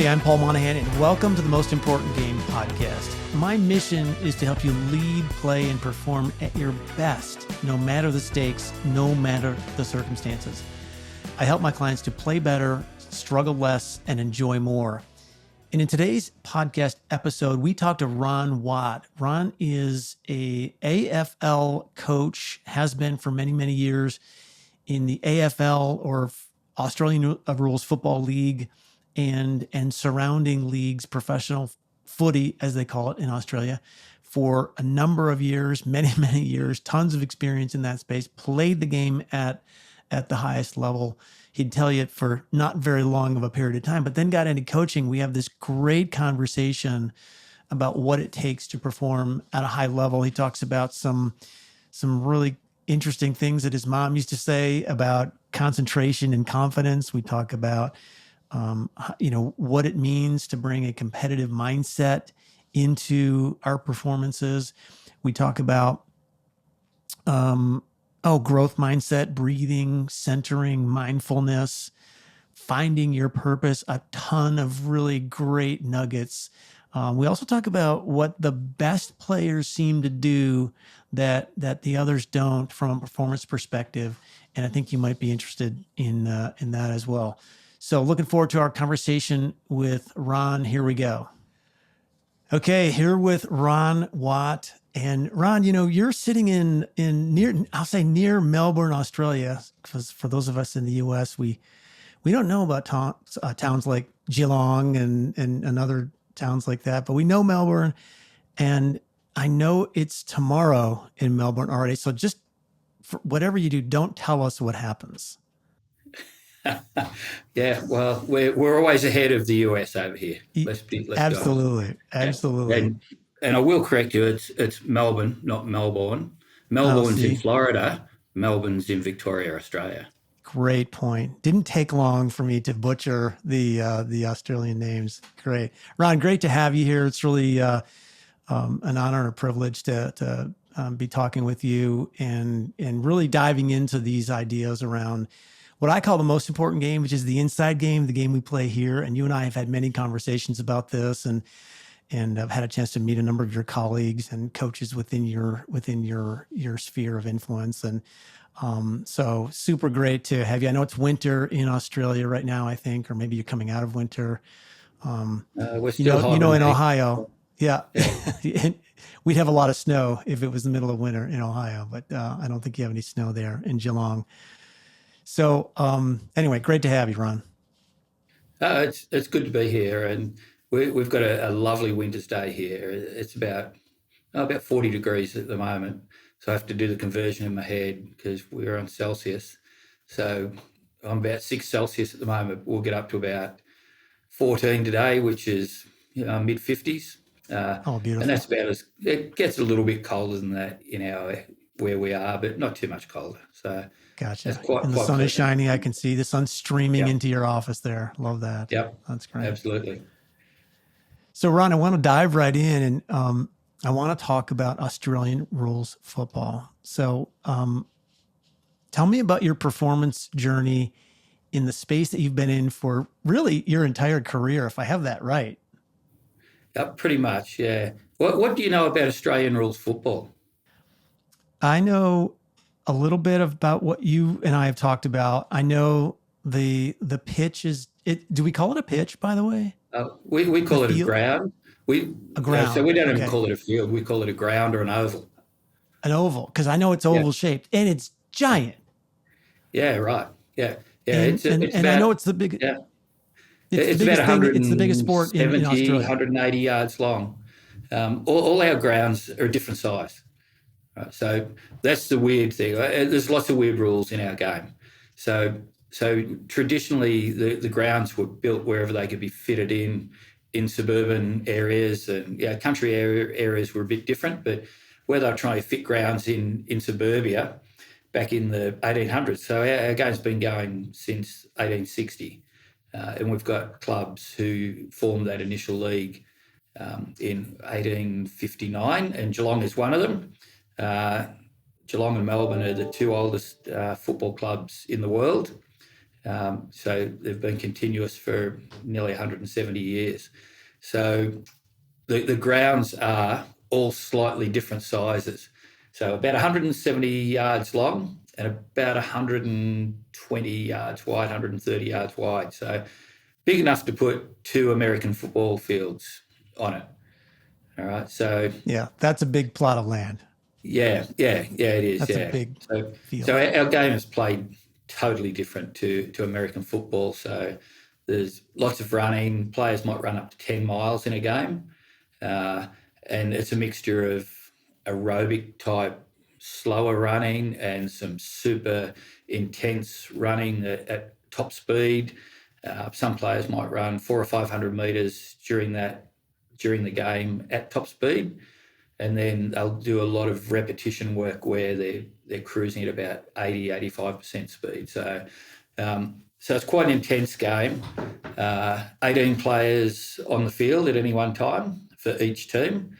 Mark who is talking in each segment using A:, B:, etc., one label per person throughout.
A: everybody. I'm Paul Monahan, and welcome to the Most Important Game podcast. My mission is to help you lead, play, and perform at your best, no matter the stakes, no matter the circumstances. I help my clients to play better, struggle less, and enjoy more. And in today's podcast episode, we talked to Ron Watt. Ron is a AFL coach, has been for many, many years in the AFL, or Australian Rules Football League, and surrounding leagues, professional footy, as they call it in Australia, for a number of years, many, many years, tons of experience in that space, played the game at the highest level. He'd tell you for not very long of a period of time, but then got into coaching. We have this great conversation about what it takes to perform at a high level. He talks about some really interesting things that his mom used to say about concentration and confidence. We talk about what it means to bring a competitive mindset into our performances. We talk about growth mindset, breathing, centering, mindfulness, finding your purpose, a ton of really great nuggets. We also talk about what the best players seem to do that the others don't from a performance perspective. And I think you might be interested in that as well. So looking forward to our conversation with Ron. Here we go. Okay, here with Ron Watt. And Ron, you're sitting in near Melbourne, Australia, because for those of us in the US, we don't know about towns like Geelong and other towns like that, but we know Melbourne, and I know it's tomorrow in Melbourne already. So just for whatever you do, don't tell us what happens.
B: Yeah, well, we're always ahead of the US over here. Let's
A: absolutely,
B: go.
A: Absolutely.
B: And I will correct you. It's Melbourne, not Melbourne. Melbourne's in Florida. Melbourne's in Victoria, Australia.
A: Great point. Didn't take long for me to butcher the Australian names. Great, Ron. Great to have you here. It's really an honor and a privilege to be talking with you and really diving into these ideas around what I call the most important game, which is the inside game, the game we play here. And you and I have had many conversations about this, and I've had a chance to meet a number of your colleagues and coaches within your sphere of influence. And so super great to have you. I know it's winter in Australia right now, I think, or maybe you're coming out of winter.
B: We're still
A: in Ohio. Yeah. We'd have a lot of snow if it was the middle of winter in Ohio, but I don't think you have any snow there in Geelong. So anyway, great to have you, Ron.
B: It's good to be here, and we've got a lovely winter's day here. It's about 40 degrees at the moment, so I have to do the conversion in my head because we're on Celsius. So I'm about 6 Celsius at the moment. We'll get up to about 14 today, which is mid 50s.
A: Beautiful.
B: And that's it gets a little bit colder than that where we are, but not too much colder. So
A: gotcha. And the sun is shining. I can see the sun streaming into your office there. Love that.
B: Yep.
A: That's great.
B: Absolutely.
A: So Ron, I want to dive right in, and I want to talk about Australian rules football. So tell me about your performance journey in the space that you've been in for really your entire career, if I have that right.
B: Yep, pretty much, yeah. What do you know about Australian rules football?
A: I know a little bit about what you and I have talked about. I know the pitch is it. Do we call it a pitch, by the way?
B: We call it a ground.
A: A ground.
B: So we don't even call it a field. We call it a ground or an oval.
A: An oval, because I know it's oval shaped and it's giant.
B: Yeah, right. Yeah.
A: And I know it's the big.
B: Yeah.
A: It's about 100. It's the biggest sport in Australia.
B: 180 yards long. All our grounds are a different size. Right, so that's the weird thing. There's lots of weird rules in our game. So traditionally, the grounds were built wherever they could be fitted in suburban areas, and country areas were a bit different. But where they were trying to fit grounds in suburbia back in the 1800s. So our game's been going since 1860. And we've got clubs who formed that initial league in 1859, and Geelong is one of them. Geelong and Melbourne are the two oldest football clubs in the world. So they've been continuous for nearly 170 years. So the grounds are all slightly different sizes. So about 170 yards long and about 120 yards wide, 130 yards wide. So big enough to put 2 American football fields on it. All right. So
A: Yeah, that's a big plot of land.
B: yeah, it is.
A: That's a
B: Yeah.
A: big field.
B: So our game is played totally different to American football. So there's lots of running. Players might run up to 10 miles in a game. And it's a mixture of aerobic type slower running and some super intense running at top speed. Some players might run 400 or 500 meters during the game at top speed, and then they'll do a lot of repetition work where they're cruising at about 85% speed. So it's quite an intense game. 18 players on the field at any one time for each team.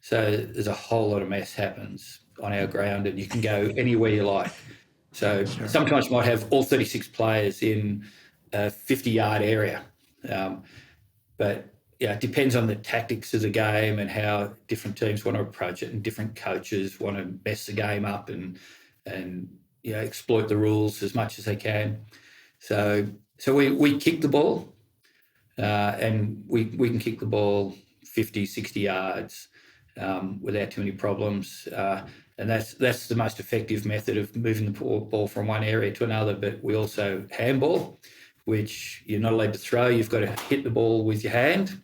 B: So there's a whole lot of mess happens on our ground, and you can go anywhere you like. So sometimes you might have all 36 players in a 50-yard area. But yeah, it depends on the tactics of the game and how different teams want to approach it, and different coaches want to mess the game up and exploit the rules as much as they can. So we kick the ball, and we can kick the ball 50, 60 yards without too many problems. And that's the most effective method of moving the ball from one area to another. But we also handball, which you're not allowed to throw. You've got to hit the ball with your hand.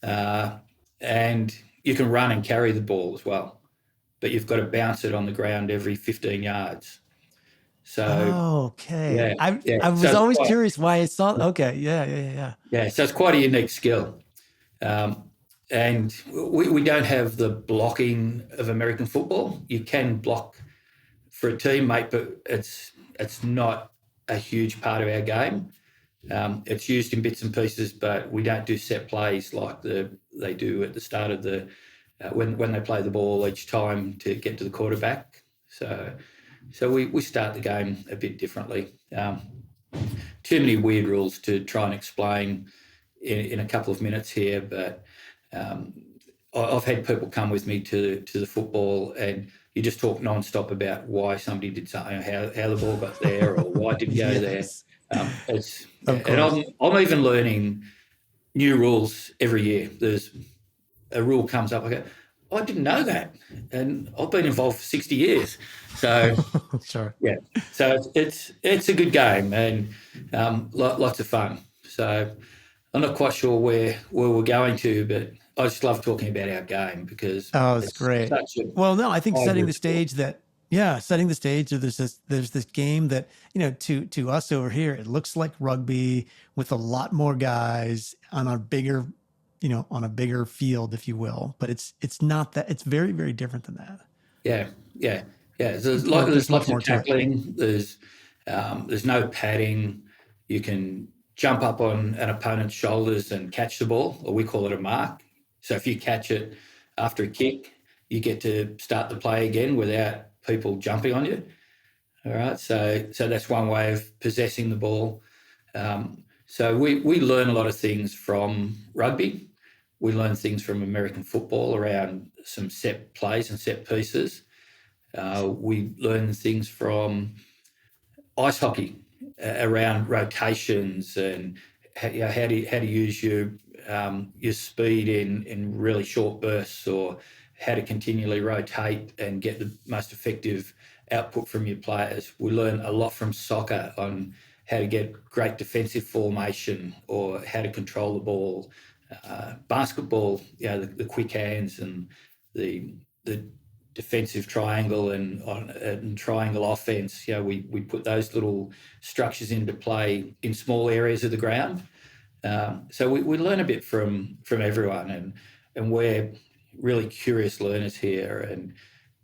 B: And you can run and carry the ball as well, but you've got to bounce it on the ground every 15 yards. So,
A: okay.
B: Yeah.
A: I was always curious why I saw. Okay. Yeah.
B: Yeah. So it's quite a unique skill. And we don't have the blocking of American football. You can block for a teammate, but it's not a huge part of our game. It's used in bits and pieces, but we don't do set plays like they do at the start of when they play the ball each time to get to the quarterback. So we start the game a bit differently. Too many weird rules to try and explain in a couple of minutes here, but I've had people come with me to the football, and you just talk non-stop about why somebody did something, how the ball got there, or why it didn't go there. And I'm even learning new rules every year. There's a rule comes up, I go, I didn't know that, and I've been involved for 60 years. So yeah, so it's a good game and lots of fun. So I'm not quite sure where we're going to, but I just love talking about our game because
A: it's great. Well, no, I think setting the stage that there's this game that, to us over here, it looks like rugby with a lot more guys on a bigger field, if you will, but it's not that. It's very, very different than that.
B: Yeah. There's lots of tackling. There's no padding. You can jump up on an opponent's shoulders and catch the ball, or we call it a mark. So if you catch it after a kick, you get to start the play again without people jumping on you. All right. So that's one way of possessing the ball. So we learn a lot of things from rugby. We learn things from American football around some set plays and set pieces. We learn things from ice hockey around rotations and how to use your speed in really short bursts, or how to continually rotate and get the most effective output from your players. We learn a lot from soccer on how to get great defensive formation or how to control the ball. Basketball, the quick hands and the defensive triangle and triangle offense. We put those little structures into play in small areas of the ground. So we learn a bit from everyone, and we're really curious learners here, and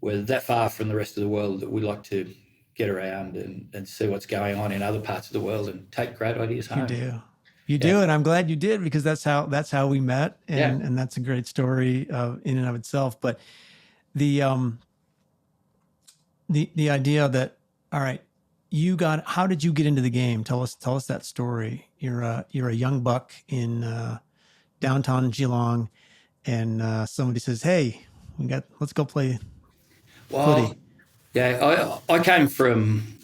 B: we're that far from the rest of the world that we like to get around and see what's going on in other parts of the world and take great ideas home.
A: You do, and I'm glad you did, because that's how we met, and that's a great story in and of itself. But the idea that, all right, how did you get into the game? Tell us that story. You're a young buck in downtown Geelong, and somebody says, "Hey, let's go play footy."
B: Well, yeah, I came from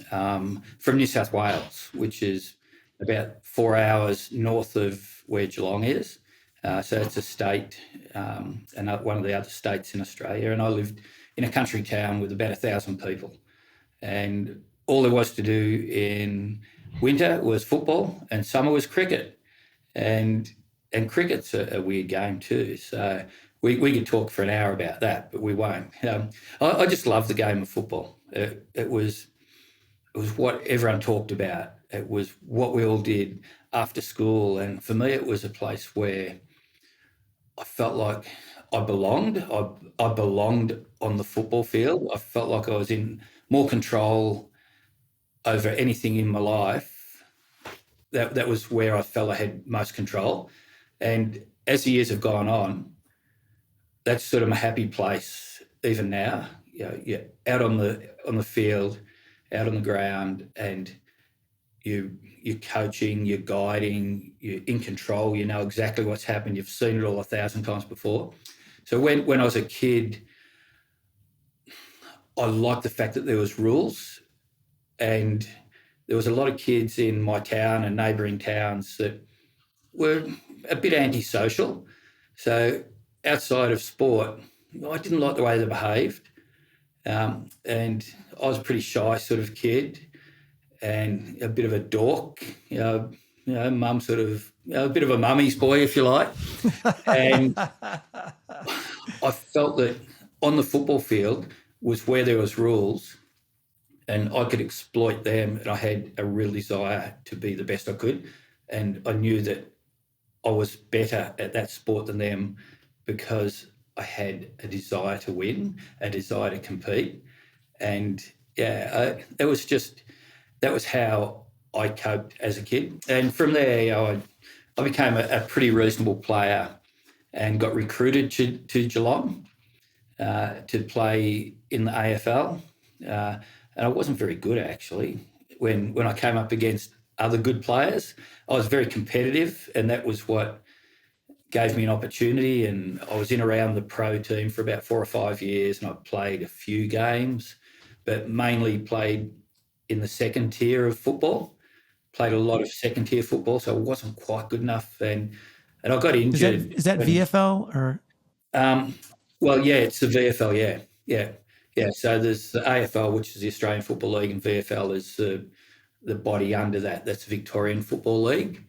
B: New South Wales, which is about 4 hours north of where Geelong is. So it's a state, and one of the other states in Australia. And I lived in a country town with about 1,000 people. And all there was to do in winter was football, and summer was cricket. And cricket's a weird game too. So we could talk for an hour about that, but we won't. I just love the game of football. It was what everyone talked about. It was what we all did after school, and for me, it was a place where I felt like I belonged. I belonged on the football field. I felt like I was in more control over anything in my life. That was where I felt I had most control. And as the years have gone on, that's sort of my happy place even now. You're out on the field, out on the ground, and you're coaching, you're guiding, you're in control. You know exactly what's happened. You've seen it all 1,000 times before. So when I was a kid, I liked the fact that there was rules, and there was a lot of kids in my town and neighbouring towns that were a bit antisocial. So outside of sport, I didn't like the way they behaved. And I was a pretty shy sort of kid and a bit of a dork, mum sort of, a bit of a mummy's boy, if you like. And I felt that on the football field was where there was rules and I could exploit them, and I had a real desire to be the best I could. And I knew that I was better at that sport than them because I had a desire to win, a desire to compete. And that was how I coped as a kid. And from there, I became a pretty reasonable player and got recruited to Geelong to play in the AFL. And I wasn't very good, actually. When I came up against other good players, I was very competitive, and that was what gave me an opportunity. And I was in around the pro team for about 4 or 5 years, and I played a few games, but mainly played in the second tier of football, played a lot of second tier football, so I wasn't quite good enough. And I got injured.
A: Is that VFL or?
B: Well, yeah, it's the VFL, yeah. So there's the AFL, which is the Australian Football League, and VFL is the body under that. That's the Victorian Football League.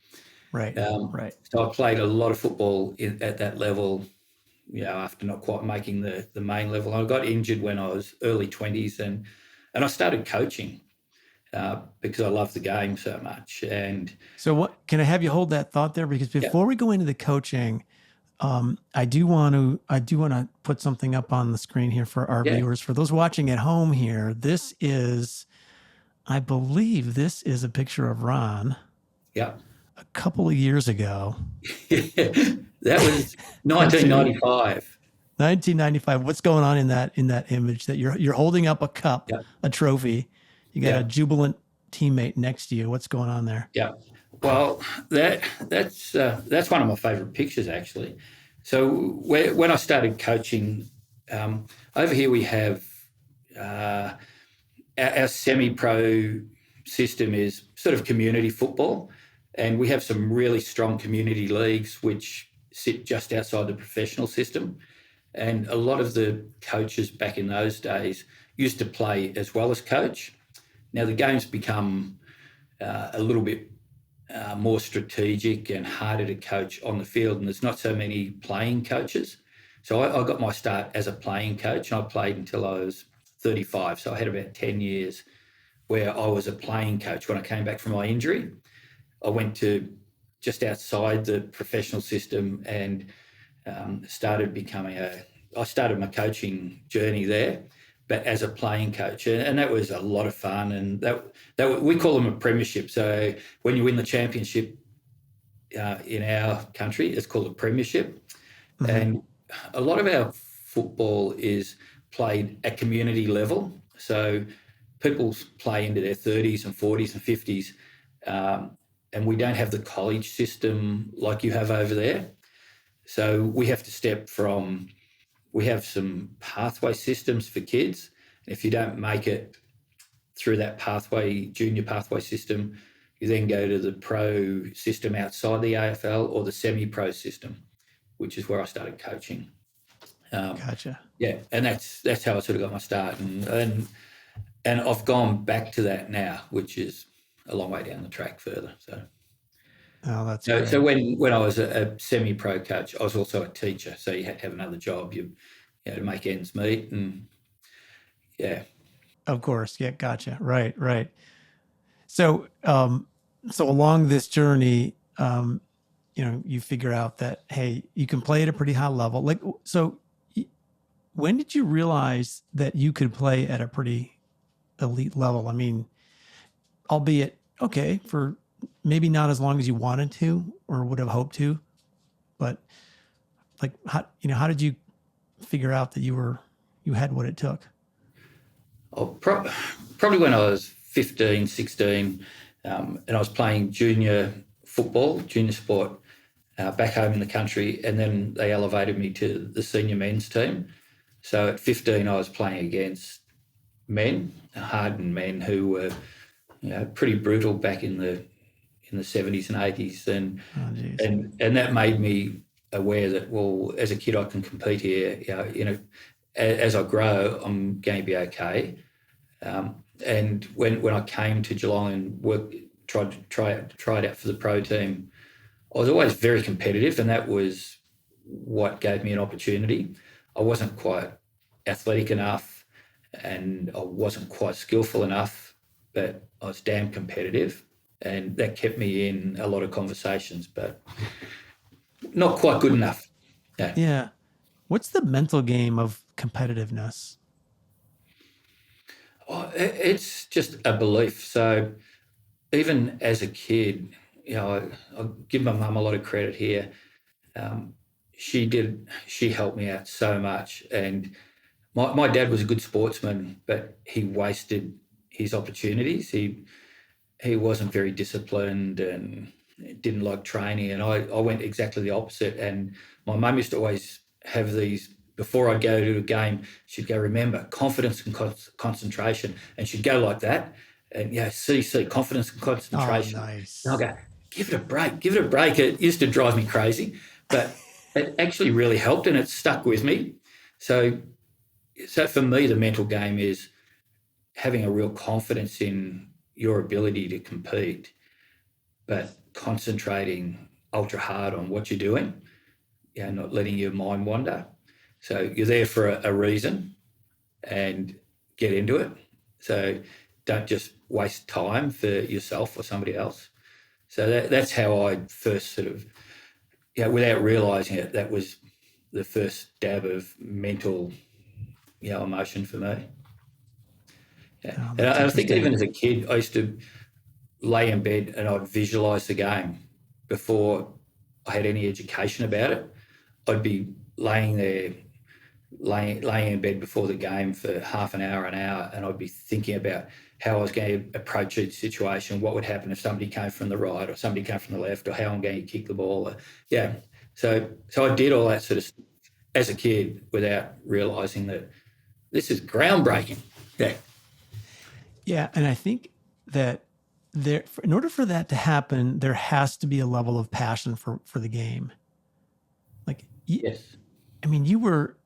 A: Right, right.
B: So I played a lot of football at that level, after not quite making the main level. I got injured when I was early 20s, and I started coaching because I love the game so much. And
A: so, can I have you hold that thought there? Because before we go into the coaching, I do want to put something up on the screen here for our viewers. For those watching at home here, I believe this is a picture of Ron.
B: Yeah.
A: A couple of years ago.
B: That was 1995.
A: 1995. What's going on in that image that you're holding up a cup, a trophy? You got a jubilant teammate next to you. What's going on there?
B: Yeah. Well, that's one of my favourite pictures, actually. So when I started coaching, over here we have our semi-pro system is sort of community football, and we have some really strong community leagues which sit just outside the professional system. And a lot of the coaches back in those days used to play as well as coach. Now the game's become a little bit more strategic and harder to coach on the field, and there's not so many playing coaches. So I got my start as a playing coach, and I played until I was 35. So I had about 10 years where I was a playing coach. When I came back from my injury, I went to just outside the professional system and started my coaching journey there, but as a playing coach, and that was a lot of fun. And that we call them a premiership. So when you win the championship in our country, it's called a premiership. Mm-hmm. And a lot of our football is played at community level. So people play into their 30s and 40s and 50s, and we don't have the college system like you have over there. So we have to step from, we have some pathway systems for kids. If you don't make it through that pathway, junior pathway system, you then go to the pro system outside the AFL or the semi-pro system, which is where I started coaching.
A: Gotcha.
B: Yeah, and that's how I sort of got my start, and I've gone back to that now, which is a long way down the track further. So,
A: that's great.
B: So when I was a semi-pro coach, I was also a teacher, so you had to have another job, you had to make ends meet, and yeah.
A: Of course, yeah, gotcha. Right. So, so along this journey, you figure out that hey, you can play at a pretty high level. Like, so when did you realize that you could play at a pretty elite level? I mean, albeit okay for maybe not as long as you wanted to or would have hoped to, but like how did you figure out that you had what it took?
B: Oh, probably when I was 15, 16, and I was playing junior football, junior sport, back home in the country, and then they elevated me to the senior men's team. So at 15, I was playing against men, hardened men who were, pretty brutal back in the 70s and 80s, and that made me aware that, well, as a kid, I can compete here. As I grow, I'm going to be okay. And when I came to Geelong and tried it out for the pro team, I was always very competitive, and that was what gave me an opportunity. I wasn't quite athletic enough, and I wasn't quite skillful enough, but I was damn competitive, and that kept me in a lot of conversations, but not quite good enough.
A: Yeah. What's the mental game of competitiveness?
B: It's just a belief. So even as a kid, I'll give my mum a lot of credit here. She helped me out so much. And my dad was a good sportsman, but he wasted his opportunities. He wasn't very disciplined and didn't like training. And I went exactly the opposite. And my mum used to always have these, before I'd go to a game, she'd go, remember, confidence and concentration. And she'd go like that. And CC, confidence and concentration.
A: Oh, nice.
B: And I'll go, give it a break. It used to drive me crazy, but it actually really helped, and it stuck with me. So for me, the mental game is having a real confidence in your ability to compete, but concentrating ultra hard on what you're doing, not letting your mind wander. So you're there for a reason, and get into it. So don't just waste time for yourself or somebody else. So that's how I first sort of, without realising it, that was the first dab of mental, emotion for me. Yeah. And I think even as a kid, I used to lay in bed and I'd visualise the game before I had any education about it. I'd be laying there, laying in bed before the game for half an hour, and I'd be thinking about how I was going to approach each situation, what would happen if somebody came from the right or somebody came from the left, or how I'm going to kick the ball. So I did all that sort of stuff as a kid without realising that this is groundbreaking.
A: Yeah, and I think that in order for that to happen, there has to be a level of passion for the game. Like,
B: yes,
A: I mean, you were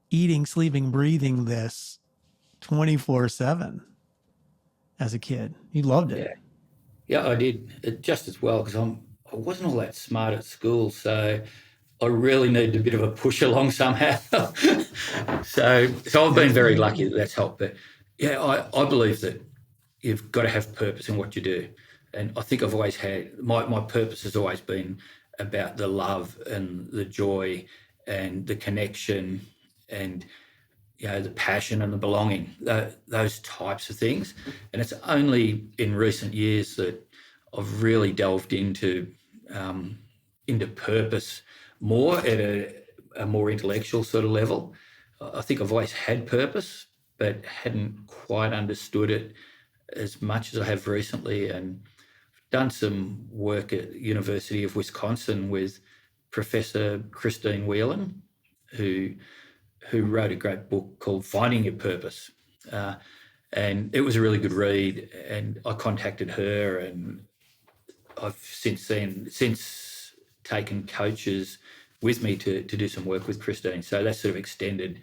A: eating, sleeping, breathing this 24/7 as a kid. You loved it.
B: Yeah, I did it just as well, because I wasn't all that smart at school, so I really needed a bit of a push along somehow. so I've been very lucky that's helped. But I believe that you've got to have purpose in what you do, and I think I've always had my purpose has always been about the love and the joy and the connection and the passion and the belonging, those types of things. And it's only in recent years that I've really delved into purpose more at a more intellectual sort of level. I think I've always had purpose, but hadn't quite understood it as much as I have recently, and done some work at the University of Wisconsin with Professor Christine Whelan, who wrote a great book called Finding Your Purpose. And it was a really good read, and I contacted her, and I've since taken coaches with me to do some work with Christine. So that sort of extended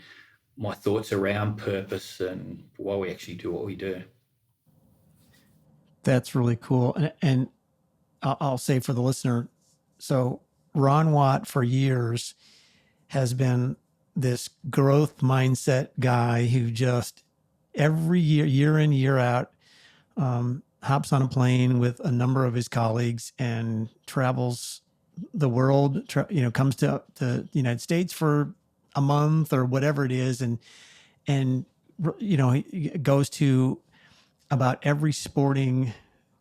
B: my thoughts around purpose and why we actually do what we do.
A: That's really cool. And I'll say for the listener, so Ron Watt for years has been this growth mindset guy who just every year in, year out, hops on a plane with a number of his colleagues and travels the world, comes to the United States for a month or whatever it is. And he goes to about every sporting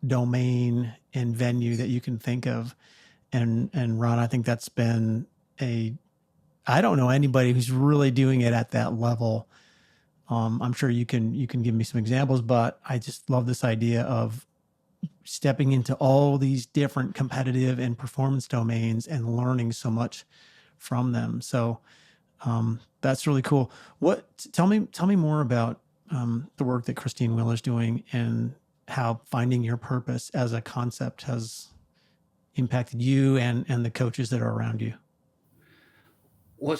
A: domain and venue that you can think of. And Ron, I think that's been I don't know anybody who's really doing it at that level. I'm sure you can give me some examples, but I just love this idea of stepping into all these different competitive and performance domains and learning so much from them. So that's really cool. Tell me more about the work that Christine Wheeler's doing and how finding your purpose as a concept has impacted you and the coaches that are around you.
B: Well,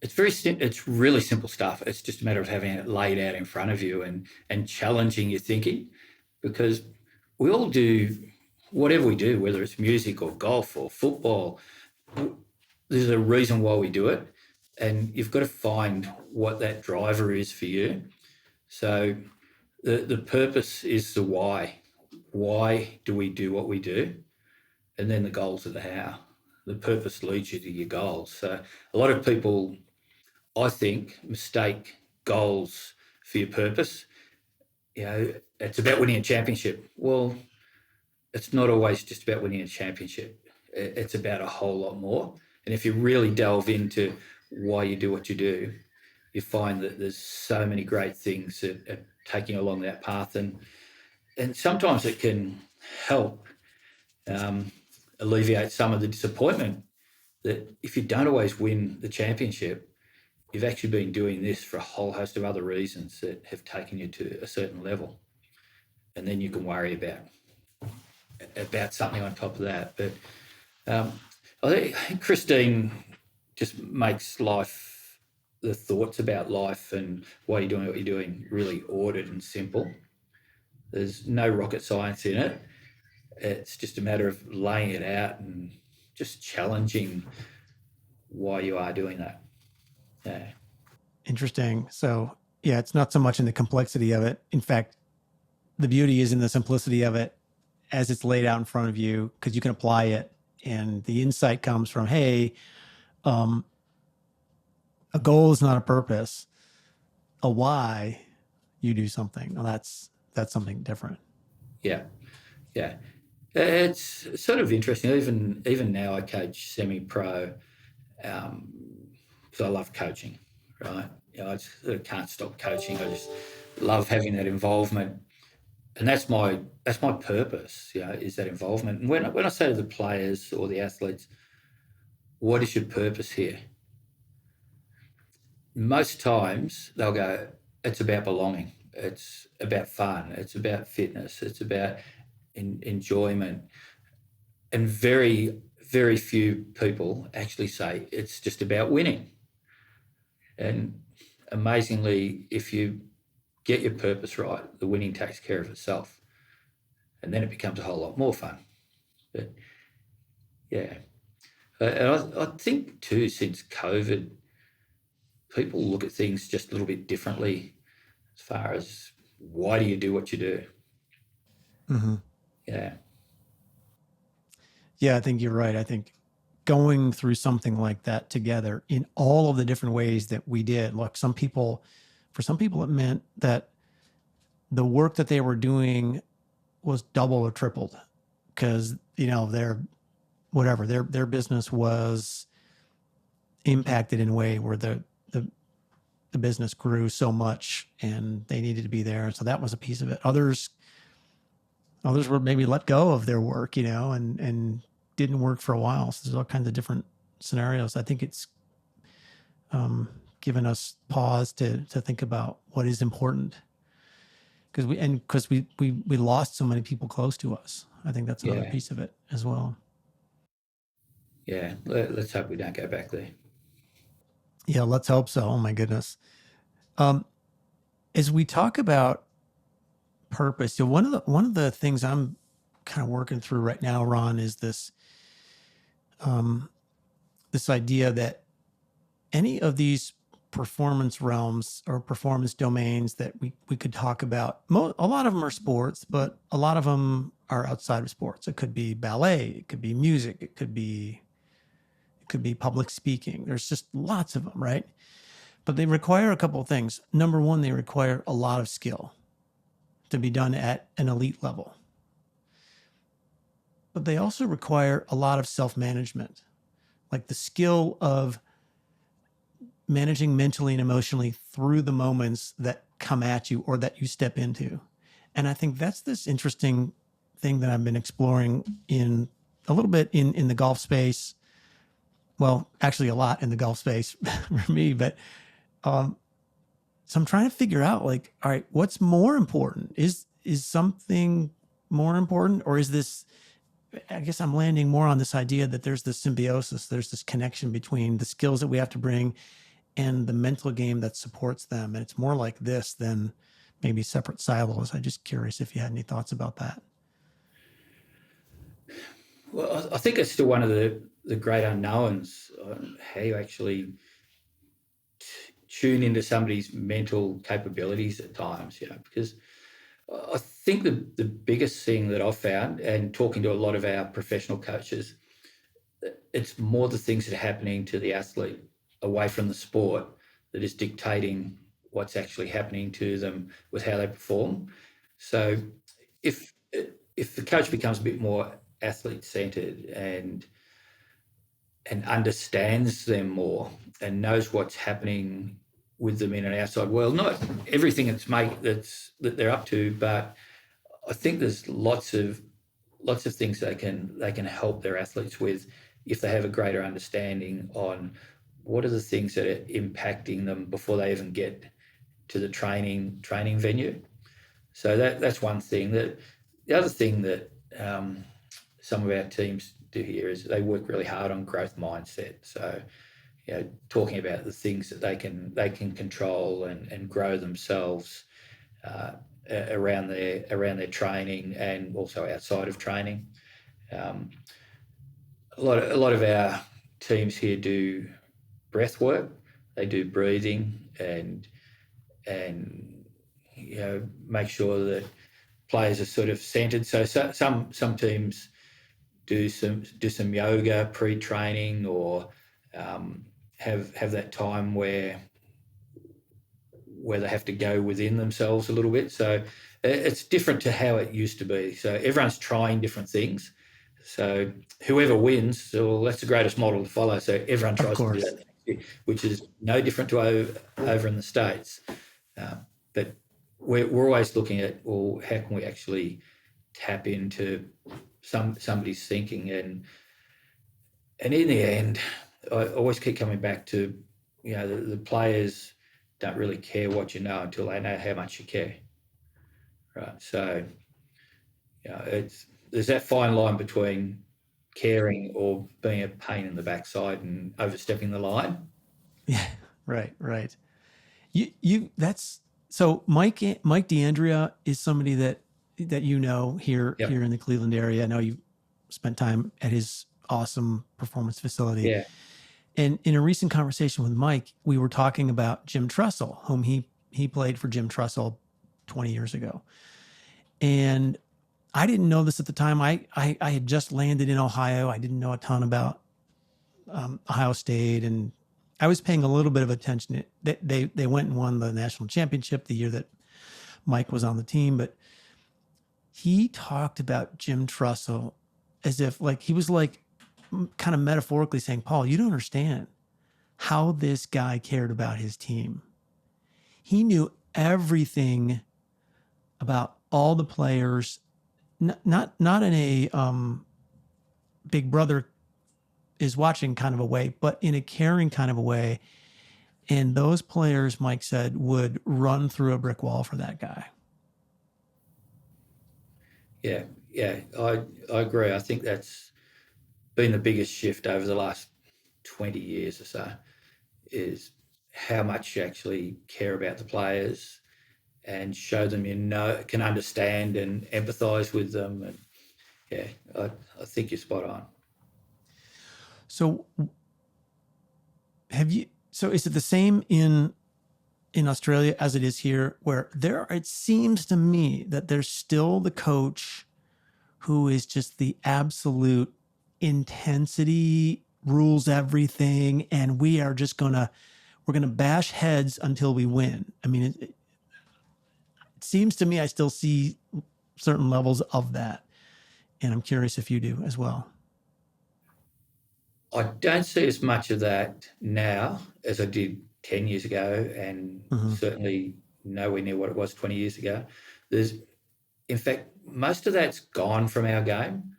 B: it's really simple stuff. It's just a matter of having it laid out in front of you and challenging your thinking, because we all do whatever we do, whether it's music or golf or football. There's a reason why we do it, and you've got to find what that driver is for you. So the purpose is the why. Why do we do what we do? And then the goals are the how. The purpose leads you to your goals. So a lot of people, I think, mistake goals for your purpose. It's about winning a championship. Well, it's not always just about winning a championship. It's about a whole lot more. And if you really delve into why you do what you do, you find that there's so many great things that are taking along that path. And sometimes it can help alleviate some of the disappointment that if you don't always win the championship, you've actually been doing this for a whole host of other reasons that have taken you to a certain level. And then you can worry about something on top of that. But I think Christine just makes life, the thoughts about life and why you're doing what you're doing, really ordered and simple. There's no rocket science in it. It's just a matter of laying it out and just challenging why you are doing that. Yeah.
A: Interesting. So yeah, it's not so much in the complexity of it. In fact, the beauty is in the simplicity of it as it's laid out in front of you, because you can apply it. And the insight comes from, hey, a goal is not a purpose. A why, you do something. Well, that's something different.
B: Yeah. It's sort of interesting. Even now I coach semi-pro because I love coaching, right? I just sort of can't stop coaching. I just love having that involvement. And that's my purpose, is that involvement. And when I say to the players or the athletes, what is your purpose here? Most times they'll go, it's about belonging. It's about fun. It's about fitness. It's about enjoyment. And very, very few people actually say it's just about winning. And amazingly, if you get your purpose right, the winning takes care of itself. And then it becomes a whole lot more fun. But yeah. And I think too, since COVID, people look at things just a little bit differently as far as why do you do what you do?
A: Mm-hmm.
B: Yeah.
A: Yeah, I think you're right. I think going through something like that together in all of the different ways that we did. Look, for some people, it meant that the work that they were doing was double or tripled because, their business was impacted in a way where the the business grew so much and they needed to be there. So that was a piece of it. Others were maybe let go of their work, and didn't work for a while. So there's all kinds of different scenarios. I think it's given us pause to think about what is important, because we lost so many people close to us. I think that's another piece of it as well.
B: Yeah, let's hope we don't go back there.
A: Yeah, let's hope so. Oh my goodness. As we talk about purpose, so one of the things I'm kind of working through right now, Ron, is this this idea that any of these performance realms or performance domains that we could talk about, a lot of them are sports, but a lot of them are outside of sports. It could be ballet, it could be music, it could be public speaking. There's just lots of them, right? But they require a couple of things. Number one, they require a lot of skill to be done at an elite level. But they also require a lot of self-management, like the skill of managing mentally and emotionally through the moments that come at you or that you step into. And I think that's this interesting thing that I've been exploring in a little bit in the golf space. Well, actually a lot in the golf space for me, but so I'm trying to figure out, like, all right, what's more important? Is something more important, or is this, I guess I'm landing more on this idea that there's this symbiosis, there's this connection between the skills that we have to bring and the mental game that supports them. And it's more like this than maybe separate silos. I'm just curious if you had any thoughts about that.
B: Well, I think it's still one of the great unknowns on how you actually tune into somebody's mental capabilities at times, because I think the biggest thing that I've found, and talking to a lot of our professional coaches, it's more the things that are happening to the athlete away from the sport that is dictating what's actually happening to them with how they perform. So if the coach becomes a bit more athlete-centered and understands them more and knows what's happening with them in an outside world, not everything that they're up to, but I think there's lots of things they can help their athletes with if they have a greater understanding on what are the things that are impacting them before they even get to the training venue. So that's one thing. The other thing that some of our teams do here is they work really hard on growth mindset. So, talking about the things that they can control and grow themselves around their training and also outside of training. A lot of our teams here do breath work. They do breathing and make sure that players are sort of centered. So some teams do some yoga pre-training, or have that time where they have to go within themselves a little bit. So it's different to how it used to be. So everyone's trying different things. So whoever wins, well, that's the greatest model to follow. So everyone tries to do that, which is no different to over in the States. But we're always looking at, well, how can we actually tap into somebody's thinking? And in the end, I always keep coming back to, the players don't really care what you know until they know how much you care. Right. So, there's that fine line between caring or being a pain in the backside and overstepping the line.
A: Yeah. Right. So Mike D'Andrea is somebody that here in the Cleveland area. I know you've spent time at his awesome performance facility.
B: Yeah.
A: And in a recent conversation with Mike, we were talking about Jim Trussell, whom he played for Jim Trussell 20 years ago. And I didn't know this at the time. I had just landed in Ohio. I didn't know a ton about Ohio State, and I was paying a little bit of attention. They went and won the national championship the year that Mike was on the team, but he talked about Jim Trussell as if he was kind of metaphorically saying, Paul, you don't understand how this guy cared about his team. he knew everything about all the players, not in a big brother is watching kind of a way, but in a caring kind of a way. And those players, Mike said, would run through a brick wall for that guy.
B: Yeah, yeah, I agree. I think that's been the biggest shift over the last 20 years or so, is how much you actually care about the players and show them can understand and empathise with them. And yeah, I think you're spot on.
A: So so is it the same in Australia as it is here, where it seems to me that there's still the coach who is just the absolute intensity, rules everything, and we're gonna bash heads until we win. I mean, it seems to me I still see certain levels of that, and I'm curious if you do as well.
B: I don't see as much of that now as I did 10 years ago, and certainly nowhere near what it was 20 years ago. In fact, most of that's gone from our game.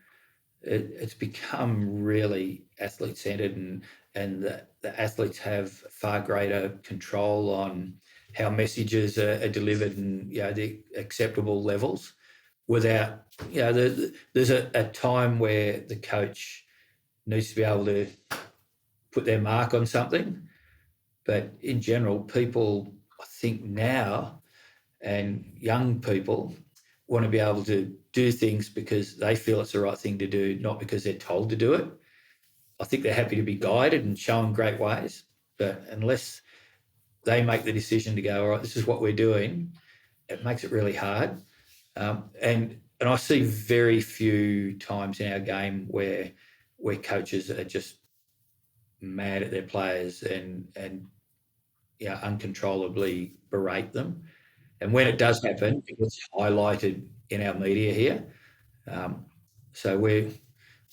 B: It's become really athlete-centered, and the athletes have far greater control on how messages are delivered and the acceptable levels. Without there's a time where the coach needs to be able to put their mark on something, but in general, people, I think now, and young people want to be able to do things because they feel it's the right thing to do, not because they're told to do it. I think they're happy to be guided and shown great ways, but unless they make the decision to go, all right, this is what we're doing, it makes it really hard. And I see very few times in our game where coaches are just mad at their players and uncontrollably berate them. And when it does happen, it gets highlighted in our media here. So we're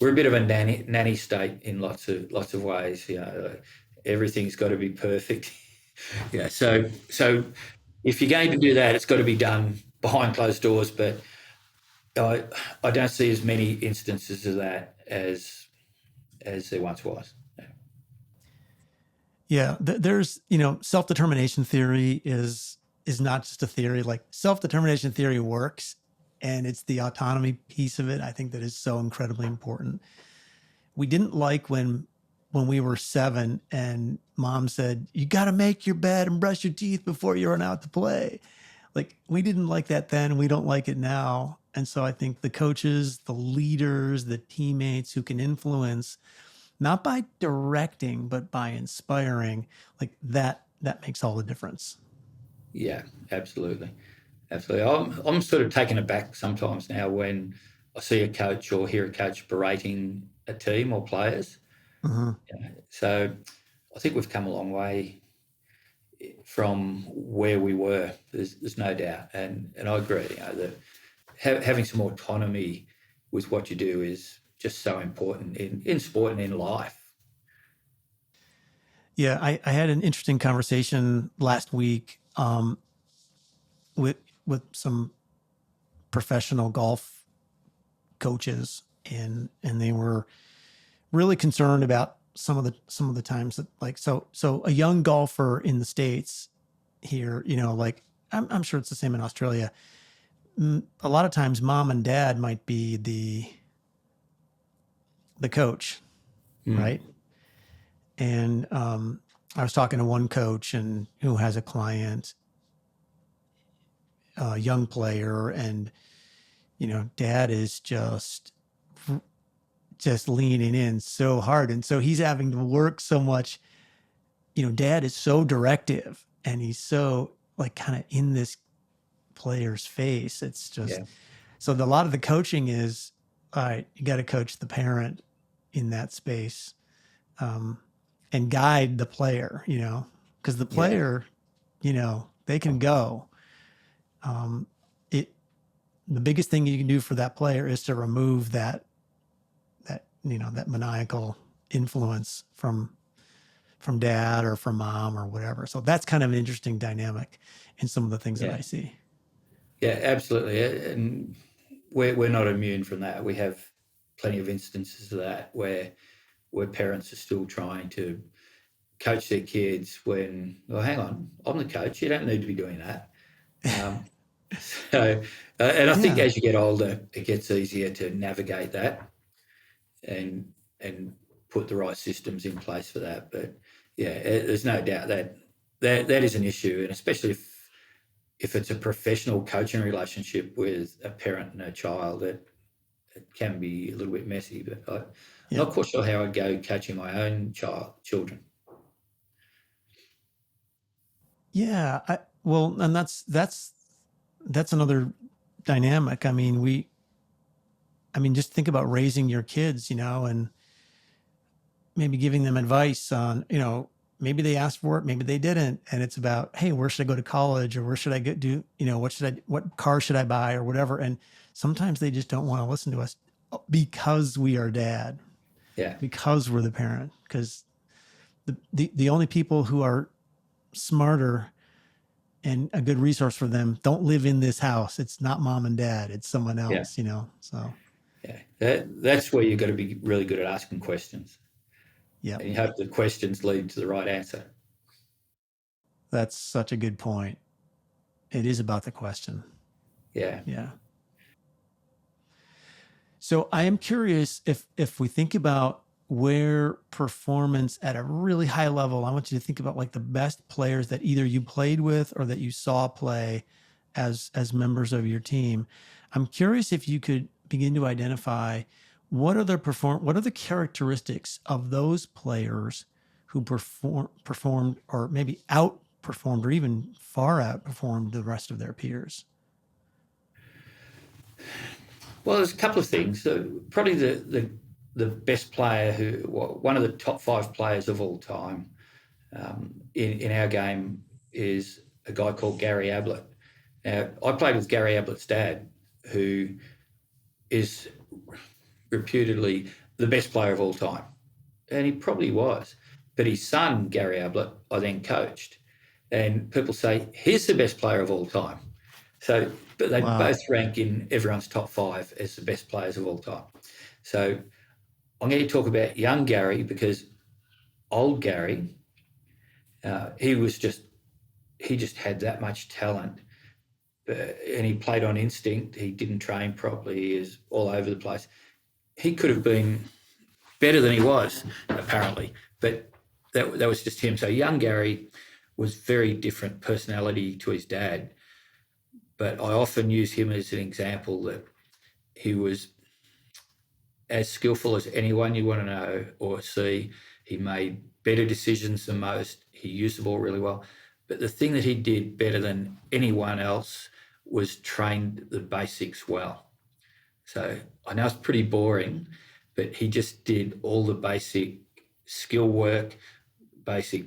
B: a bit of a nanny state in lots of ways. Everything's got to be perfect. So if you're going to do that, it's got to be done behind closed doors. But I don't see as many instances of that as there once was.
A: Yeah, there's self-determination theory is not just a theory. Like, self-determination theory works, and it's the autonomy piece of it, I think, that is so incredibly important. We didn't like when we were 7 and mom said, you got to make your bed and brush your teeth before you run out to play. Like, we didn't like that then. We don't like it now. And so I think the coaches, the leaders, the teammates who can influence, not by directing, but by inspiring, like that makes all the difference.
B: Yeah, absolutely. I'm sort of taken aback sometimes now when I see a coach or hear a coach berating a team or players. So I think we've come a long way from where we were. There's no doubt, and I agree. That having some autonomy with what you do is just so important in sport and in life.
A: Yeah, I had an interesting conversation last week with some professional golf coaches, and they were really concerned about some of the times that, like, so a young golfer in the States here, like, I'm sure it's the same in Australia. A lot of times mom and dad might be the coach, right? And I was talking to one coach and who has a client, a young player, and dad is just leaning in so hard, and so he's having to work so much. Dad is so directive, and he's so, like, kind of in this player's face. It's just so a lot of the coaching is, all right, you got to coach the parent in that space, and guide the player, because the player, they can go. The biggest thing you can do for that player is to remove that maniacal influence from from dad or from mom or whatever. So that's kind of an interesting dynamic in some of the things that
B: Yeah.
A: I see.
B: Yeah, absolutely. And we're not immune from that. We have plenty of instances of that where parents are still trying to coach their kids when, well, hang on, I'm the coach. You don't need to be doing that. Um, and I think
A: Yeah.
B: as you get older, it gets easier to navigate that and put the right systems in place for that. But yeah, there's no doubt that is an issue, and especially if it's a professional coaching relationship with a parent and a child, it can be a little bit messy. But I'm not quite sure how I'd go coaching my own children.
A: Yeah. Well, and that's another dynamic. I mean, just think about raising your kids, and maybe giving them advice on, maybe they asked for it, maybe they didn't. And it's about, hey, where should I go to college, or where should I do, what car should I buy, or whatever. And sometimes they just don't want to listen to us because we are dad.
B: Yeah.
A: Because we're the parent, because the only people who are smarter and a good resource for them don't live in this house. It's not mom and dad. It's someone else, so.
B: Yeah, that's where you've got to be really good at asking questions.
A: Yeah.
B: And you hope the questions lead to the right answer.
A: That's such a good point. It is about the question.
B: Yeah.
A: Yeah. So I am curious if we think about where performance at a really high level, I want you to think about like the best players that either you played with or that you saw play as members of your team. I'm curious if you could begin to identify what are the characteristics of those players who performed or maybe outperformed or even far outperformed the rest of their peers.
B: Well, there's a couple of things. Probably the best player one of the top 5 players of all time in our game is a guy called Gary Ablett. Now, I played with Gary Ablett's dad, who is reputedly the best player of all time. And he probably was. But his son, Gary Ablett, I then coached. And people say, he's the best player of all time. So, but they both rank in everyone's top 5 as the best players of all time. So I'm going to talk about young Gary because old Gary, he just had that much talent. And he played on instinct. He didn't train properly. He was all over the place. He could have been better than he was, apparently. But that was just him. So young Gary was very different personality to his dad. But I often use him as an example that he was as skillful as anyone you want to know or see. He made better decisions than most. He used the ball really well. But the thing that he did better than anyone else was trained the basics well. So I know it's pretty boring, but he just did all the basic skill work, basic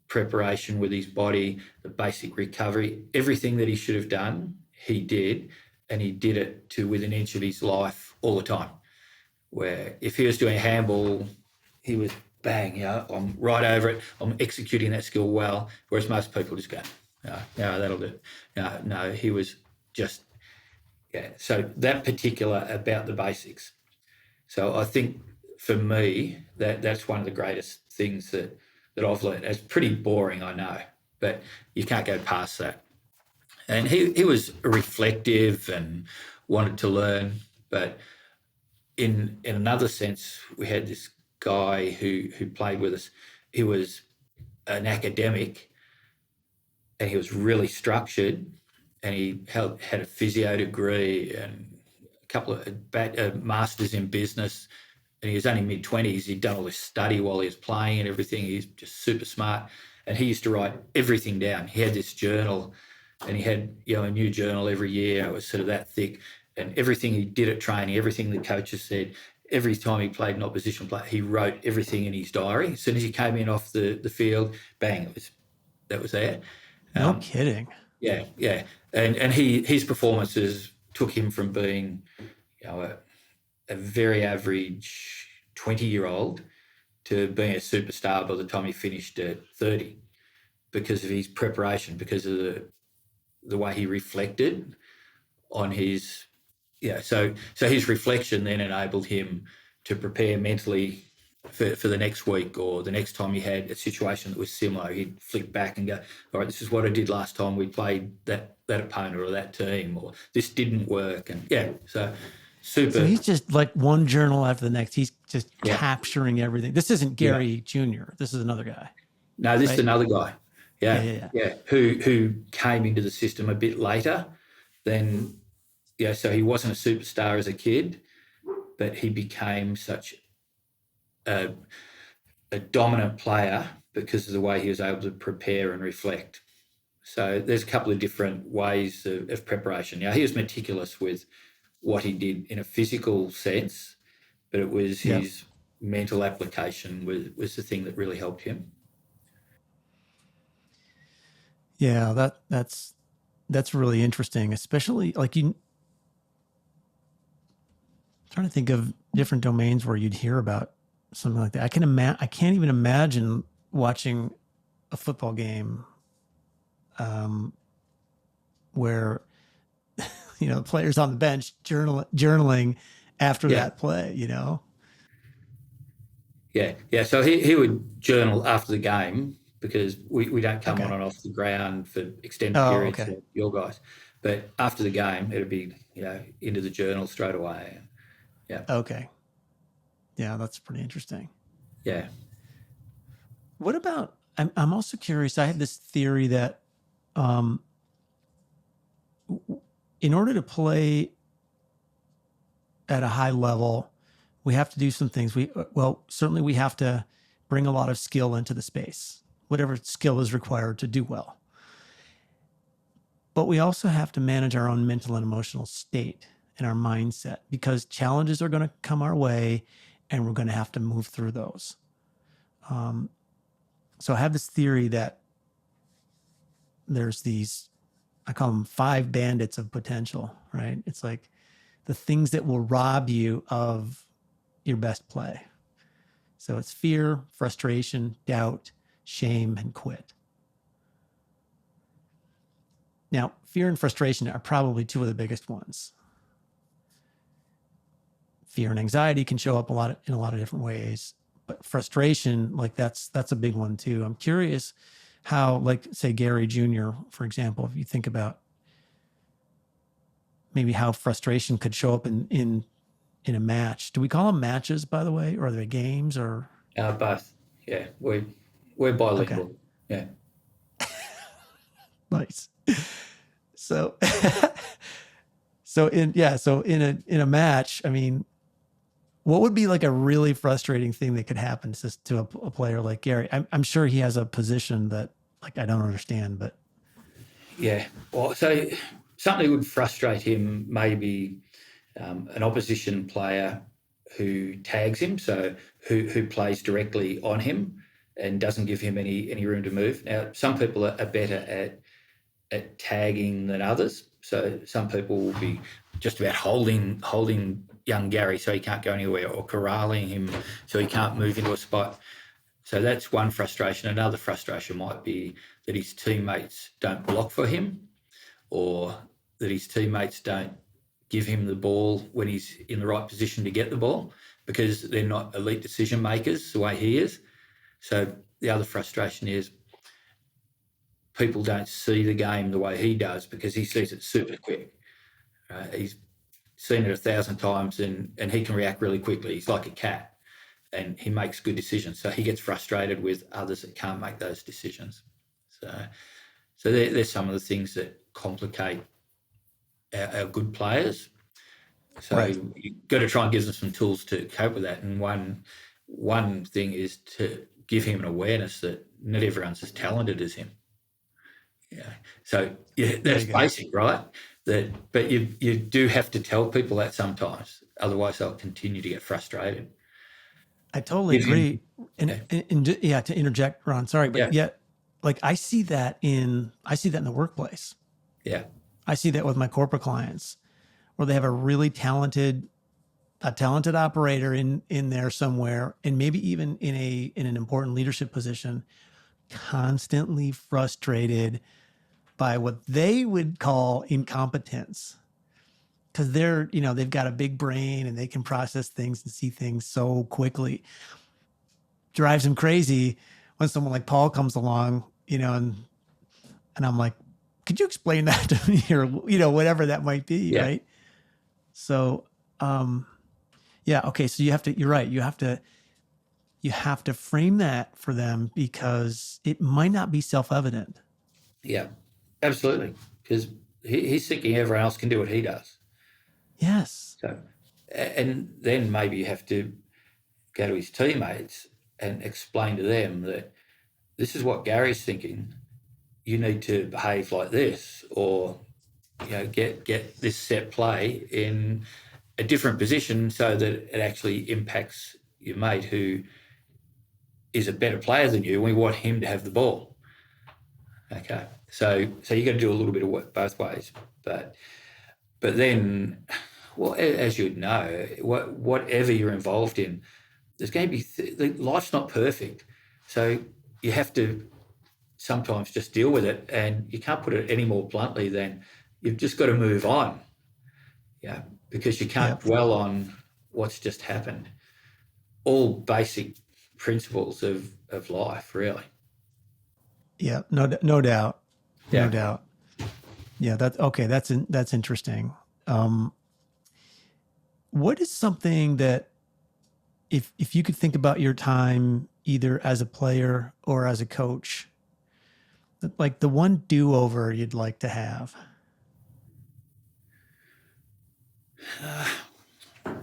B: preparation with his body, the basic recovery, everything that he should have done, he did, and he did it to within an inch of his life all the time. Where if he was doing handball, he was bang, I'm right over it, I'm executing that skill well, whereas most people just go, no, that'll do. No, he was just, so that particular about the basics. So I think for me, that's one of the greatest things that I've learned. It's pretty boring, I know, but you can't go past that. And he was reflective and wanted to learn, but in another sense, we had this guy who played with us. He was an academic, and he was really structured, and he had a physio degree and a couple of masters in business. And he was only mid-20s. He'd done all this study while he was playing and everything. He's just super smart. And he used to write everything down. He had this journal, and he had a new journal every year. It was sort of that thick. And everything he did at training, everything the coaches said, every time he played an opposition player, he wrote everything in his diary. As soon as he came in off the field, bang, that was there.
A: No kidding.
B: Yeah. And his performances took him from being, a very average 20-year-old to being a superstar by the time he finished at 30 because of his preparation, because of the way he reflected on his so his reflection then enabled him to prepare mentally for the next week, or the next time he had a situation that was similar, he'd flick back and go, all right, this is what I did last time we played that opponent or that team, or this didn't work. And so super.
A: So he's just like one journal after the next. He's just capturing everything. This isn't Gary Jr. This is another guy.
B: No, this is another guy. Yeah. Who came into the system a bit later than, so he wasn't a superstar as a kid, but he became such a dominant player because of the way he was able to prepare and reflect. So there's a couple of different ways of preparation. He was meticulous with what he did in a physical sense, but it was his mental application was the thing that really helped him.
A: Yeah, that's really interesting, especially like I'm trying to think of different domains where you'd hear about something like that. I can't even imagine watching a football game where the players on the bench journaling after that play,
B: Yeah. So he would journal after the game because we don't come on and off the ground for extended periods like your guys. But after the game, it'd be, into the journal straight away. Yeah.
A: Okay. Yeah, that's pretty interesting.
B: Yeah.
A: What about, I'm also curious, I have this theory that in order to play at a high level, we have to do some things. Certainly we have to bring a lot of skill into the space, whatever skill is required to do well. But we also have to manage our own mental and emotional state and our mindset, because challenges are going to come our way and we're going to have to move through those. So I have this theory that there's these, I call them 5 bandits of potential, right? It's like the things that will rob you of your best play. So it's fear, frustration, doubt, shame, and quit. Now, fear and frustration are probably 2 of the biggest ones. Fear and anxiety can show up in a lot of different ways, but frustration, like that's a big one too. I'm curious how, like, say Gary Jr., for example, if you think about maybe how frustration could show up in a match. Do we call them matches, by the way, or are they games, or?
B: Both. Yeah, we're bilingual. Okay. Yeah.
A: Nice. So, in a match, I mean, what would be like a really frustrating thing that could happen to a player like Gary? I'm sure he has a position that, like, I don't understand, but.
B: Yeah. Well, so something would frustrate him, maybe an opposition player who tags him, so who plays directly on him and doesn't give him any room to move. Now, some people are better at tagging than others. So some people will be just about holding young Gary so he can't go anywhere, or corralling him so he can't move into a spot. So that's one frustration. Another frustration might be that his teammates don't block for him, or that his teammates don't give him the ball when he's in the right position to get the ball, because they're not elite decision makers the way he is. So the other frustration is people don't see the game the way he does, because he sees it super quick. He's seen it 1,000 times and he can react really quickly. He's like a cat and he makes good decisions. So he gets frustrated with others that can't make those decisions. So there's some of the things that complicate our good players. So you've got to try and give them some tools to cope with that. And one thing is to give him an awareness that not everyone's as talented as him. Yeah. So that's basic, right? But you do have to tell people that sometimes, otherwise they'll continue to get frustrated.
A: I totally agree. To interject, Ron, sorry, but yet, like, I see that in the workplace.
B: Yeah.
A: I see that with my corporate clients, where they have a really talented a talented operator in there somewhere, and maybe even in an important leadership position, constantly frustrated by what they would call incompetence, because they've got a big brain and they can process things and see things so quickly. Drives him crazy when someone like Paul comes along, and I'm like, could you explain that to me, or whatever that might be,
B: Yeah.
A: right? So, yeah, okay. So you're right. You have to frame that for them, because it might not be self-evident.
B: Yeah, absolutely. Because he's thinking everyone else can do what he does.
A: Yes.
B: So, and then maybe you have to go to his teammates and explain to them that this is what Gary's thinking. You need to behave like this, or get this set play in a different position so that it actually impacts your mate who is a better player than you. We want him to have the ball. Okay, so you got to do a little bit of work both ways, but then, well, as you'd know, whatever you're involved in, there's going to be life's not perfect, so you have to sometimes just deal with it, and you can't put it any more bluntly than you've just got to move on. Yeah, because you can't dwell on what's just happened. All basic principles of life, really.
A: Yeah. No doubt.
B: Yeah.
A: No doubt. Yeah. That's interesting. What is something that, if you could think about your time either as a player or as a coach, like the one do-over you'd like to have?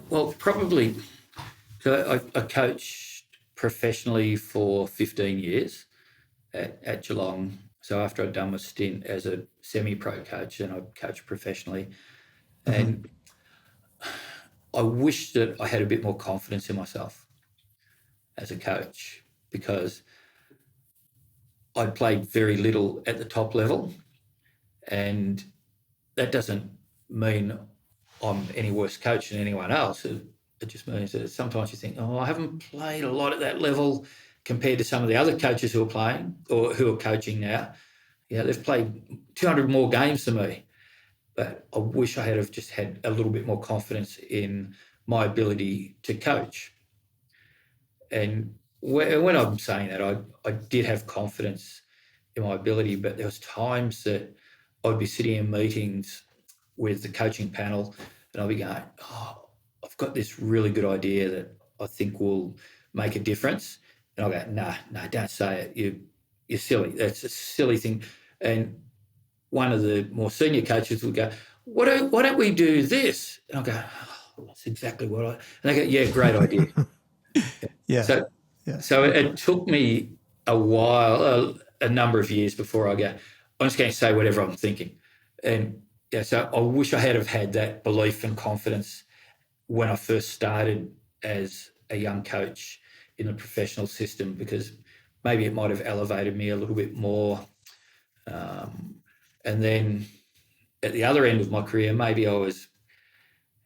B: Well, probably. So I coached professionally for 15 years at Geelong. So after I'd done my stint as a semi-pro coach, and I coached professionally, and I wish that I had a bit more confidence in myself as a coach, because I played very little at the top level, and that doesn't mean I'm any worse coach than anyone else. It just means that sometimes you think, oh, I haven't played a lot at that level compared to some of the other coaches who are playing or who are coaching now. Yeah, they've played 200 more games than me. But I wish I had have just had a little bit more confidence in my ability to coach. And when I'm saying that, I did have confidence in my ability, but there was times that I'd be sitting in meetings with the coaching panel and I'd be going, oh, I've got this really good idea that I think will make a difference. And I'll go, no, don't say it. You're silly. That's a silly thing. And one of the more senior coaches would go, why don't we do this? And I'll go, oh, that's exactly what and they go, yeah, great idea.
A: Yeah.
B: So it took me a while, a number of years before I go, I'm just going to say whatever I'm thinking. And yeah, so I wish I had have had that belief and confidence when I first started as a young coach in the professional system, because maybe it might have elevated me a little bit more. And then at the other end of my career, maybe I was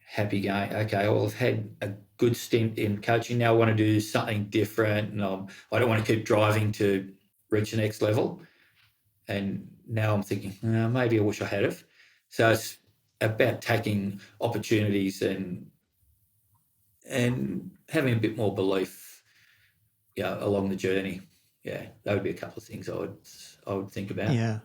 B: happy going, okay, well, I've had a good stint in coaching. Now I want to do something different, and I don't want to keep driving to reach the next level. And now I'm thinking, maybe I wish I had have. So it's about taking opportunities and having a bit more belief, along the journey. Yeah, that would be a couple of things I would think about.
A: Yeah.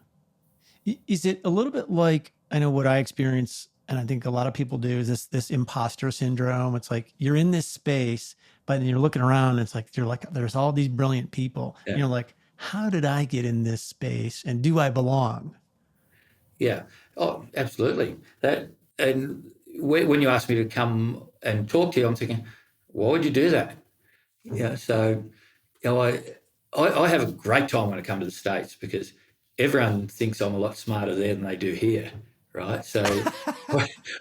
A: Is it a little bit like, I know what I experience, and I think a lot of people do, is this imposter syndrome? It's like you're in this space, but then you're looking around, and it's like there's all these brilliant people.
B: Yeah.
A: And you're like, how did I get in this space, and do I belong?
B: Yeah. Oh, absolutely. And when you asked me to come and talk to you, I'm thinking, why would you do that? Yeah. So, I have a great time when I come to the States, because everyone thinks I'm a lot smarter there than they do here, right? So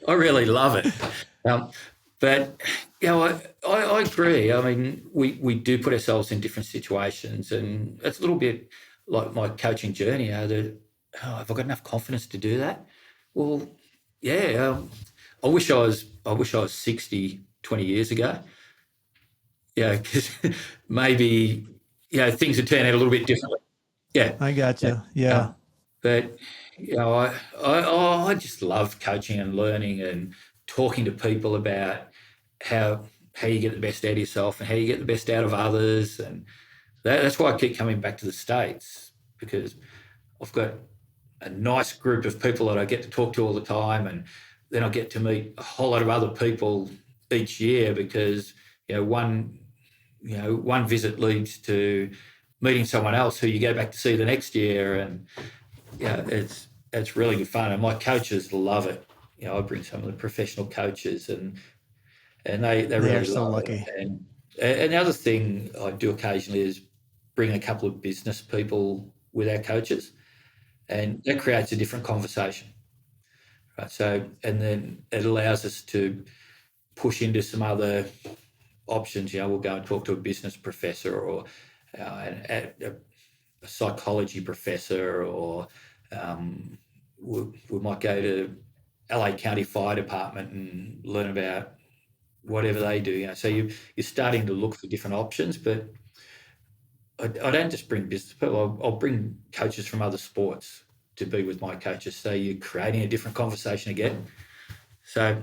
B: I really love it. But I agree. I mean, we do put ourselves in different situations, and it's a little bit like my coaching journey. Have I got enough confidence to do that? Well, yeah. I wish I was 60 20 years ago. Yeah, because maybe, things would turn out a little bit differently. Yeah.
A: I got you. Yeah.
B: But, I just love coaching and learning and talking to people about how you get the best out of yourself and how you get the best out of others. And that's why I keep coming back to the States, because I've got a nice group of people that I get to talk to all the time, and then I get to meet a whole lot of other people each year, because one visit leads to meeting someone else who you go back to see the next year, and it's really good fun. And my coaches love it. I bring some of the professional coaches, and they really
A: so
B: love
A: lucky.
B: it. And the other thing I do occasionally is bring a couple of business people with our coaches, and that creates a different conversation, right? So, and then it allows us to push into some other options. We'll go and talk to a business professor, or a psychology professor, or we might go to LA County Fire Department and learn about whatever they do. So you're starting to look for different options. But I don't just bring business people. I'll bring coaches from other sports to be with my coaches. So you're creating a different conversation again. So,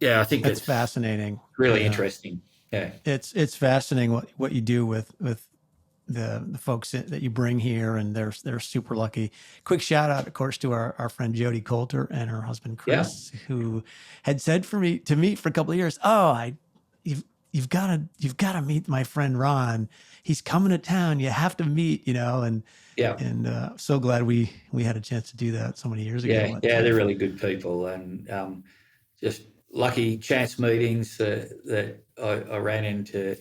B: I think that's
A: fascinating.
B: Really interesting. Yeah,
A: it's fascinating what you do with the folks that you bring here, and they're super lucky. Quick shout out, of course, to our friend Jody Coulter and her husband Chris, who had said to me for a couple of years, you've got to meet my friend Ron. He's coming to town. You have to meet, and so glad we had a chance to do that so many years ago.
B: They're really good people, and just lucky chance meetings that I ran into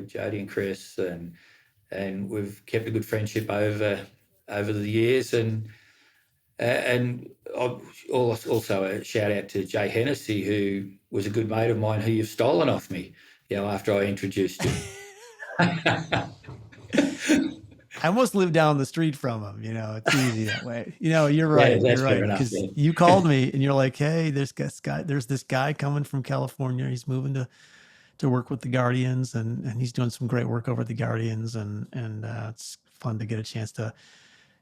B: Jody and Chris, and we've kept a good friendship over the years. And also a shout out to Jay Hennessy, who was a good mate of mine who you've stolen off me, after I introduced you.
A: I almost live down the street from him. It's easy that way. You're right. You're right. Because you called me and you're like, hey, there's this guy coming from California. He's moving to work with the Guardians, and he's doing some great work over at the Guardians. And it's fun to get a chance to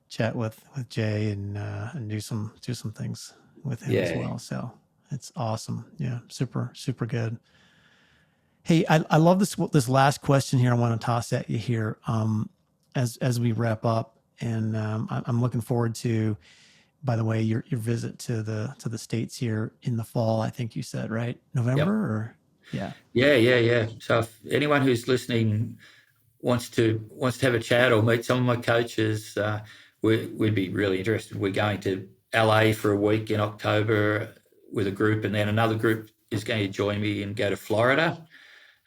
A: chat with Jay and do some things with him as well. So it's awesome. Yeah. Super, super good. Hey, I love this last question here. I want to toss at you here. As we wrap up, and I'm looking forward to, by the way, your visit to the States here in the fall. I think you said, right, November?
B: Yep. Yeah. So if anyone who's listening wants to have a chat or meet some of my coaches, we'd be really interested. We're going to LA for a week in October with a group, and then another group is going to join me and go to Florida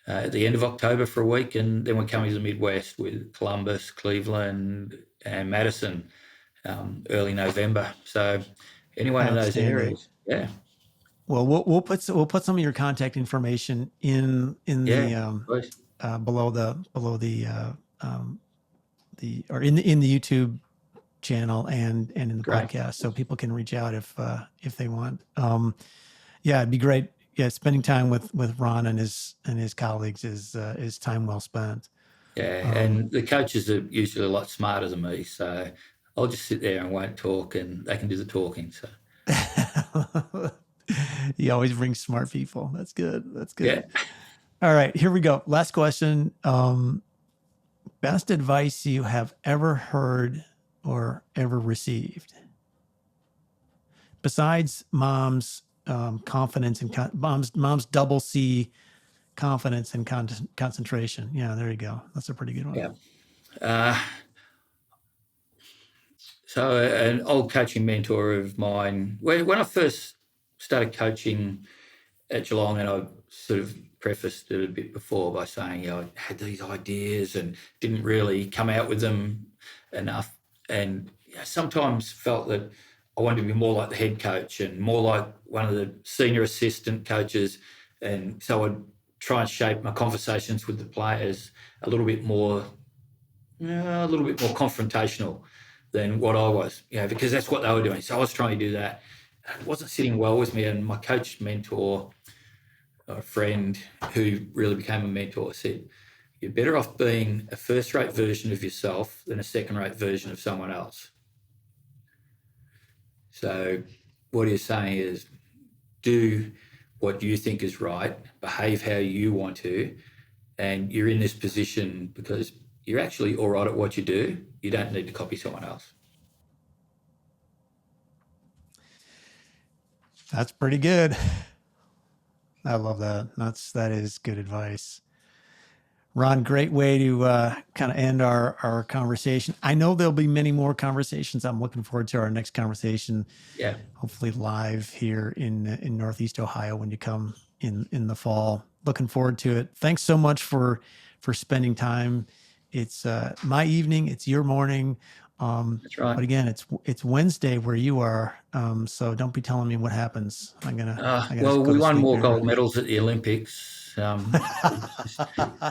B: at the end of October for a week, and then we're coming to the Midwest with Columbus, Cleveland, and Madison early November. So anyone in those areas,
A: Well, we'll put some of your contact information in the below the or in the YouTube channel and in the podcast, so people can reach out if they want. It'd be great. Yeah, spending time with Ron and his colleagues is time well spent.
B: Yeah, and the coaches are usually a lot smarter than me, so I'll just sit there and won't talk, and they can do the talking. So
A: you always bring smart people. That's good.
B: Yeah.
A: All right, here we go. Last question. Best advice you have ever heard or ever received, besides mom's confidence and mom's double C confidence and concentration. Yeah, there you go. That's a pretty good one.
B: Yeah. So an old coaching mentor of mine, when I first started coaching at Geelong, and I sort of prefaced it a bit before by saying, I had these ideas and didn't really come out with them enough, and sometimes felt that I wanted to be more like the head coach and more like one of the senior assistant coaches. And so I'd try and shape my conversations with the players a little bit more confrontational than what I was, because that's what they were doing. So I was trying to do that. It wasn't sitting well with me. And my coach mentor, a friend who really became a mentor said, you're better off being a first-rate version of yourself than a second-rate version of someone else. So what he's saying is do what you think is right, behave how you want to, and you're in this position because you're actually all right at what you do. You don't need to copy someone else.
A: That's pretty good. I love that. That is good advice. Ron, great way to kind of end our conversation. I know there'll be many more conversations. I'm looking forward to our next conversation.
B: Yeah.
A: Hopefully live here in Northeast Ohio when you come in the fall. Looking forward to it. Thanks so much for spending time. It's my evening. It's your morning.
B: That's right.
A: But again, it's Wednesday where you are. So don't be telling me what happens.
B: Well, we won more gold medals at the Olympics.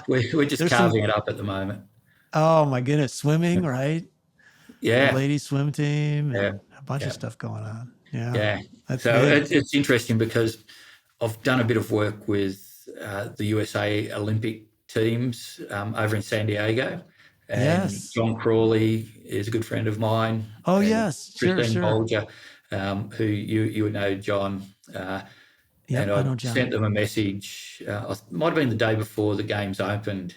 B: We're just carving it up at the moment.
A: Oh my goodness, swimming, right?
B: Yeah,
A: the ladies swim team, and a bunch of stuff going on.
B: Yeah.
A: That's
B: so it's interesting because I've done a bit of work with the USA Olympic teams over in San Diego, and John Crawley is a good friend of mine.
A: Oh yes,
B: Christine
A: sure.
B: Bolger, who you would know, John. And I sent them a message. It might have been the day before the games opened,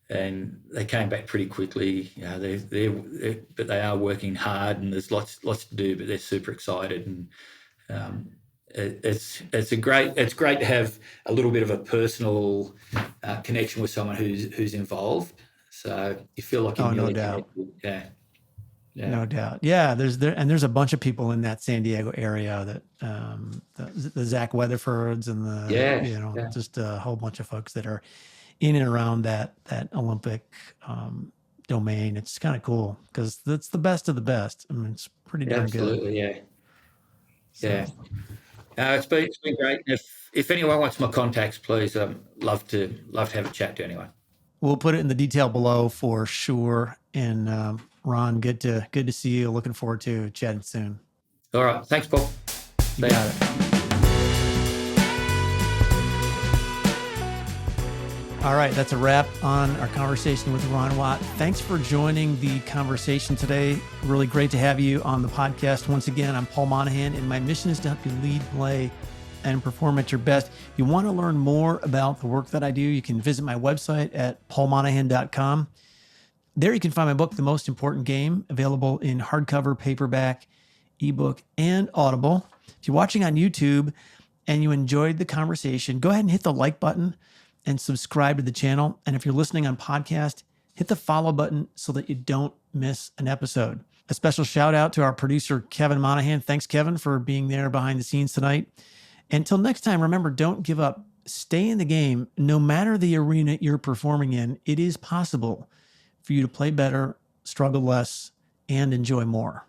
B: and they came back pretty quickly. But they are working hard, and there's lots to do. But they're super excited, and it's great to have a little bit of a personal connection with someone who's involved. So you feel like you're
A: no doubt.
B: Connected. Yeah.
A: No doubt. Yeah, there's a bunch of people in that San Diego area that the Zach Weatherfords and just a whole bunch of folks that are in and around that Olympic domain. It's kind of cool because that's the best of the best. I mean, it's pretty darn good.
B: Absolutely, yeah. It's been great. If anyone wants my contacts, please, love to have a chat to anyone.
A: We'll put it in the detail below for sure. And Ron, good to see you. Looking forward to chatting soon.
B: All right. Thanks, Paul.
A: You got it. All right. That's a wrap on our conversation with Ron Watt. Thanks for joining the conversation today. Really great to have you on the podcast. Once again, I'm Paul Monahan, and my mission is to help you lead, play, and perform at your best. If you want to learn more about the work that I do, you can visit my website at paulmonahan.com. There you can find my book, The Most Important Game, available in hardcover, paperback, ebook, and Audible. If you're watching on YouTube and you enjoyed the conversation, go ahead and hit the like button and subscribe to the channel. And if you're listening on podcast, hit the follow button so that you don't miss an episode. A special shout out to our producer, Kevin Monahan. Thanks, Kevin, for being there behind the scenes tonight. Until next time, remember, don't give up. Stay in the game. No matter the arena you're performing in, it is possible for you to play better, struggle less, and enjoy more.